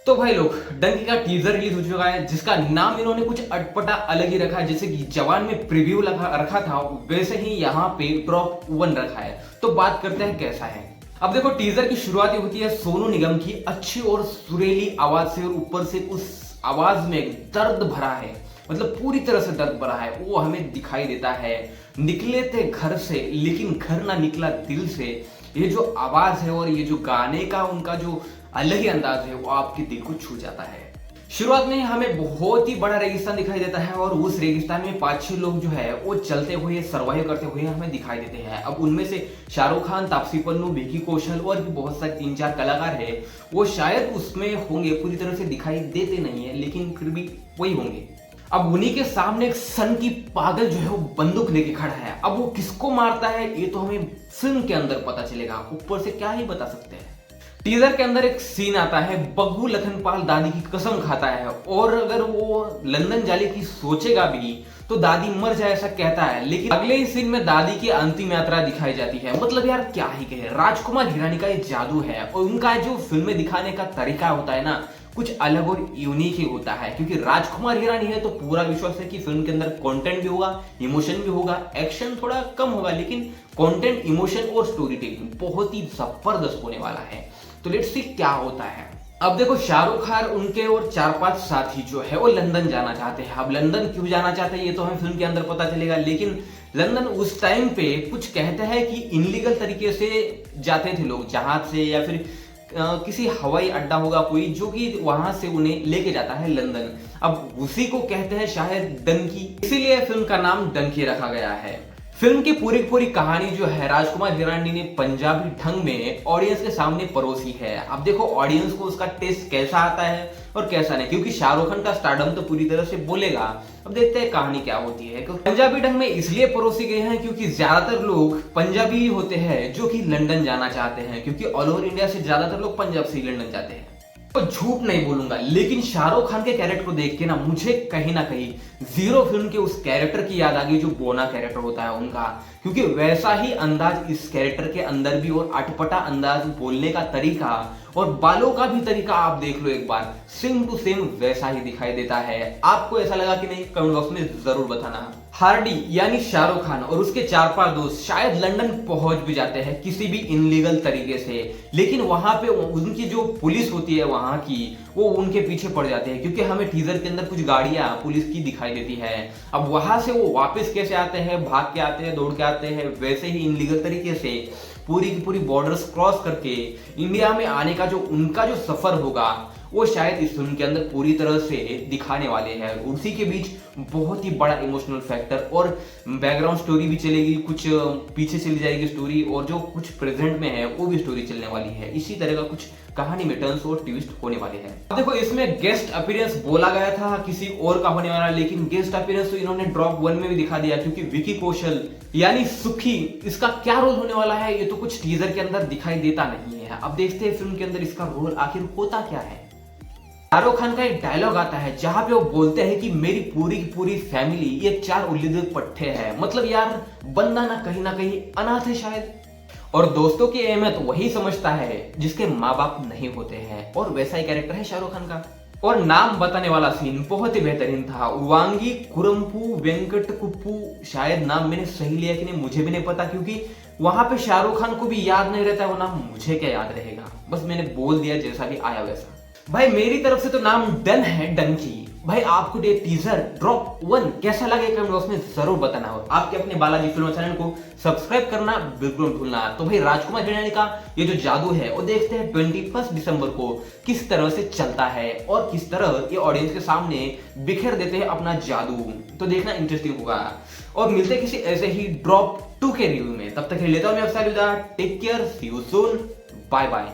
तो भाई लोग, डंकी का टीजर रिलीज हो चुका है जिसका नाम इन्होंने कुछ अटपटा अलग ही रखा है। जैसे कि जवान में प्रीव्यू रखा था, वैसे ही यहाँ पे ड्रॉप 1 रखा है। तो बात करते हैं कैसा है। अब देखो, टीजर की शुरुआत होती है सोनू निगम की अच्छी और सुरीली आवाज से, और ऊपर से उस आवाज में दर्द भरा है, मतलब पूरी तरह से दर्द भरा है, वो हमें दिखाई देता है। निकले थे घर से लेकिन घर ना निकला दिल से, ये जो आवाज है और ये जो गाने का उनका जो अलग ही अंदाज है वो आपके दिल को छू जाता है। शुरुआत में हमें बहुत ही बड़ा रेगिस्तान दिखाई देता है और उस रेगिस्तान में 5-6 लोग जो है वो चलते हुए सर्वाइव करते हुए हमें दिखाई देते हैं। अब उनमें से शाहरुख खान, तापसी पन्नू, विकी कौशल और भी बहुत सारे 3-4 कलाकार है, वो शायद उसमें होंगे, पूरी तरह से दिखाई देते नहीं है लेकिन फिर भी वही होंगे। अब उन्हीं के सामने एक सन की पागल जो है वो बंदूक लेके खड़ा है। अब वो किसको मारता है ये तो हमें फिल्म के अंदर पता चलेगा, ऊपर से क्या ही बता सकते हैं। टीजर के अंदर एक सीन आता है, बग्गू लखनपाल दादी की कसम खाता है और अगर वो लंदन जाने की सोचेगा भी तो दादी मर जाए ऐसा कहता है। लेकिन अगले ही सीन में दादी की अंतिम यात्रा दिखाई जाती है। मतलब यार क्या ही कहे, राजकुमार हिरानी का ये जादू है और उनका जो फिल्में दिखाने का तरीका होता है ना, कुछ अलग और यूनिक ही होता है। क्योंकि राजकुमार हिरानी है तो पूरा विश्वास है कि फिल्म के अंदर कंटेंट भी होगा, इमोशन भी होगा, एक्शन थोड़ा कम होगा लेकिन कंटेंट, इमोशन और स्टोरी टेलिंग बहुत ही जबरदस्त होने वाला है। तो लेट्स सी क्या होता है। अब देखो, शाहरुख खान, उनके और 4-5 साथी जो है वो लंदन जाना चाहते हैं। अब लंदन क्यों जाना चाहते हैं ये तो हमें फिल्म के अंदर पता चलेगा, लेकिन लंदन उस टाइम पे कुछ कहते हैं कि इनलीगल तरीके से जाते थे लोग, जहाज से या फिर किसी हवाई अड्डा होगा कोई जो कि वहां से उन्हें लेके जाता है लंदन। अब उसी को कहते हैं शायद डंकी, इसीलिए फिल्म का नाम डंकी रखा गया है। फिल्म की पूरी पूरी कहानी जो है राजकुमार हिरानी ने पंजाबी ढंग में ऑडियंस के सामने परोसी है। अब देखो ऑडियंस को उसका टेस्ट कैसा आता है और कैसा नहीं, क्योंकि शाहरुख खान का स्टारडम तो पूरी तरह से बोलेगा। अब देखते हैं कहानी क्या होती है। पंजाबी ढंग में इसलिए परोसी गई है क्योंकि ज्यादातर लोग पंजाबी होते हैं जो कि लंदन जाना चाहते हैं, क्योंकि ऑल ओवर इंडिया से ज्यादातर लोग पंजाब से ही लंदन जाते हैं। तो झूठ नहीं बोलूंगा, लेकिन शाहरुख खान के कैरेक्टर को देख के ना मुझे कहीं ना कहीं जीरो फिल्म के उस कैरेक्टर की याद आ गई जो बोना कैरेक्टर होता है उनका। क्योंकि वैसा ही अंदाज इस कैरेक्टर के अंदर भी, और अटपटा अंदाज, बोलने का तरीका और बालों का भी तरीका आप देख लो एक बार, सेम टू सेम वैसा ही दिखाई देता है। आपको ऐसा लगा कि नहीं, कमेंट बॉक्स में जरूर बताना। हार्डी यानी शाहरुख खान और उसके 4-5 दोस्त शायद लंदन पहुंच भी जाते हैं किसी भी इनलीगल तरीके से, लेकिन वहां पे उनकी जो पुलिस होती है वहां की, वो उनके पीछे पड़ जाते हैं। क्योंकि हमें टीजर के अंदर कुछ गाड़ियां पुलिस की दिखाई देती है। अब वहां से वो वापस कैसे आते हैं, भाग के आते हैं, दौड़ के आते हैं, वैसे ही इनलीगल तरीके से पूरी की पूरी बॉर्डर्स क्रॉस करके इंडिया में आने का जो उनका जो सफर होगा वो शायद इस फिल्म के अंदर पूरी तरह से दिखाने वाले हैं। उसी के बीच बहुत ही बड़ा इमोशनल फैक्टर और बैकग्राउंड स्टोरी भी चलेगी, कुछ पीछे चली जाएगी स्टोरी, और जो कुछ प्रेजेंट में है वो भी स्टोरी चलने वाली है। इसी तरह का कुछ कहानी में टर्न्स और ट्विस्ट होने वाले हैं। अब देखो, इसमें गेस्ट अपीयरेंस बोला गया था किसी और का होने वाला, लेकिन गेस्ट अपीयरेंस तो इन्होंने ड्रॉप 1 में भी दिखा दिया। क्योंकि विकी कौशल यानी सुखी, इसका क्या रोल होने वाला है ये तो कुछ टीजर के अंदर दिखाई देता नहीं है। अब देखते हैं फिल्म के अंदर इसका रोल आखिर होता क्या है। शाहरुख खान का एक डायलॉग आता है जहां पे वो बोलते हैं कि मेरी पूरी की पूरी फैमिली ये 4 उल्लू पट्टे हैं। मतलब यार, बंदा ना कहीं अनाथ है शायद, और दोस्तों की अहमियत वही समझता है जिसके माँ बाप नहीं होते हैं, और वैसा ही कैरेक्टर है शाहरुख खान का। और नाम बताने वाला सीन बहुत ही बेहतरीन था, वांगी कुरम्पू वेंकट कुप्पू, शायद नाम मैंने सही लिया कि नहीं मुझे भी नहीं पता, क्योंकि वहां पे शाहरुख खान को भी याद नहीं रहता, वो नाम मुझे क्या याद रहेगा, बस मैंने बोल दिया जैसा भी आया वैसा। भाई मेरी तरफ से तो नाम डन है, डंकी। भाई आपको ये टीजर ड्रॉप 1 कैसा लगे कमेंट बॉक्स में जरूर बताना, और आपके अपने बालाजी फिल्म चैनल को सब्सक्राइब करना बिल्कुल मत भूलना। तो भाई राजकुमार हिरानी का ये जो जादू है वो देखते हैं 21 दिसंबर को किस तरह से चलता है और किस तरह ये ऑडियंस के सामने बिखेर देते हैं अपना जादू। तो देखना इंटरेस्टिंग होगा, और मिलते किसी ऐसे ही ड्रॉप 2 के रिव्यू में। तब तक लेता हूं मैं आपसे अलविदा, take care, see you soon, bye bye.